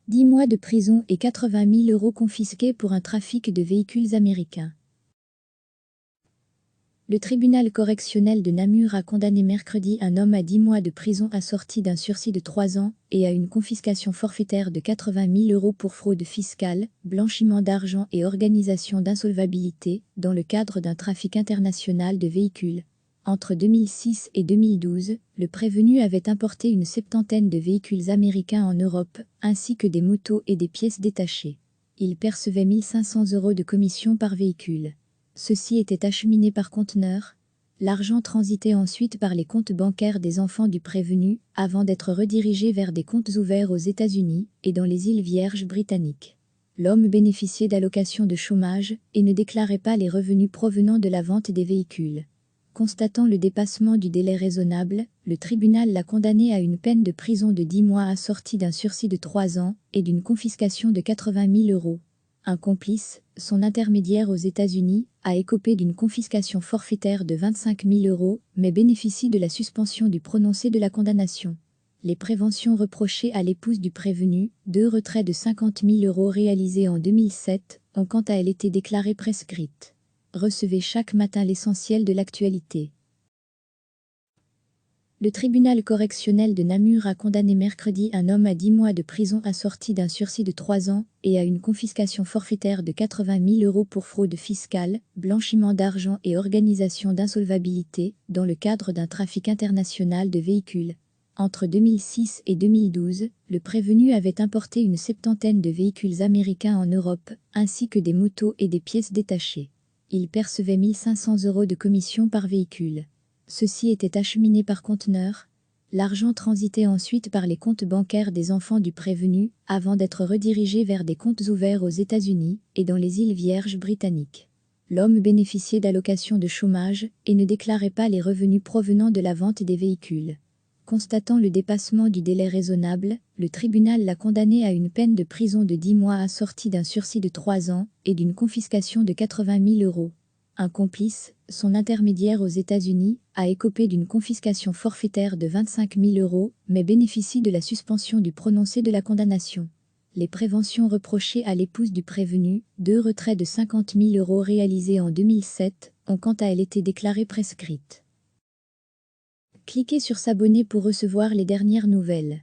10 mois de prison et 80 000 € confisqués pour un trafic de véhicules américains. Le tribunal correctionnel de Namur a condamné mercredi un homme à 10 mois de prison assorti d'un sursis de 3 ans et à une confiscation forfaitaire de 80 000 € pour fraude fiscale, blanchiment d'argent et organisation d'insolvabilité dans le cadre d'un trafic international de véhicules. Entre 2006 et 2012, le prévenu avait importé une septantaine de véhicules américains en Europe, ainsi que des motos et des pièces détachées. Il percevait 1 500 € de commission par véhicule. Ceux-ci étaient acheminés par conteneurs. L'argent transitait ensuite par les comptes bancaires des enfants du prévenu, avant d'être redirigé vers des comptes ouverts aux États-Unis et dans les îles Vierges britanniques. L'homme bénéficiait d'allocations de chômage et ne déclarait pas les revenus provenant de la vente des véhicules. Constatant le dépassement du délai raisonnable, le tribunal l'a condamné à une peine de prison de 10 mois assortie d'un sursis de 3 ans et d'une confiscation de 80 000 €. Un complice, son intermédiaire aux États-Unis, a écopé d'une confiscation forfaitaire de 25 000 €, mais bénéficie de la suspension du prononcé de la condamnation. Les préventions reprochées à l'épouse du prévenu, 2 retraits de 50 000 € réalisés en 2007, ont quant à elles été déclarées prescrites. Recevez chaque matin l'essentiel de l'actualité. Le tribunal correctionnel de Namur a condamné mercredi un homme à 10 mois de prison assorti d'un sursis de 3 ans et à une confiscation forfaitaire de 80 000 € pour fraude fiscale, blanchiment d'argent et organisation d'insolvabilité dans le cadre d'un trafic international de véhicules. Entre 2006 et 2012, le prévenu avait importé une septantaine de véhicules américains en Europe, ainsi que des motos et des pièces détachées. Il percevait 1 500 € de commission par véhicule. Ceux-ci étaient acheminés par conteneurs. L'argent transitait ensuite par les comptes bancaires des enfants du prévenu, avant d'être redirigé vers des comptes ouverts aux États-Unis et dans les îles Vierges britanniques. L'homme bénéficiait d'allocations de chômage et ne déclarait pas les revenus provenant de la vente des véhicules. Constatant le dépassement du délai raisonnable, le tribunal l'a condamné à une peine de prison de 10 mois assortie d'un sursis de 3 ans et d'une confiscation de 80 000 €. Un complice, son intermédiaire aux États-Unis, a écopé d'une confiscation forfaitaire de 25 000 €, mais bénéficie de la suspension du prononcé de la condamnation. Les préventions reprochées à l'épouse du prévenu, 2 retraits de 50 000 € réalisés en 2007, ont quant à elles été déclarées prescrites. Cliquez sur s'abonner pour recevoir les dernières nouvelles.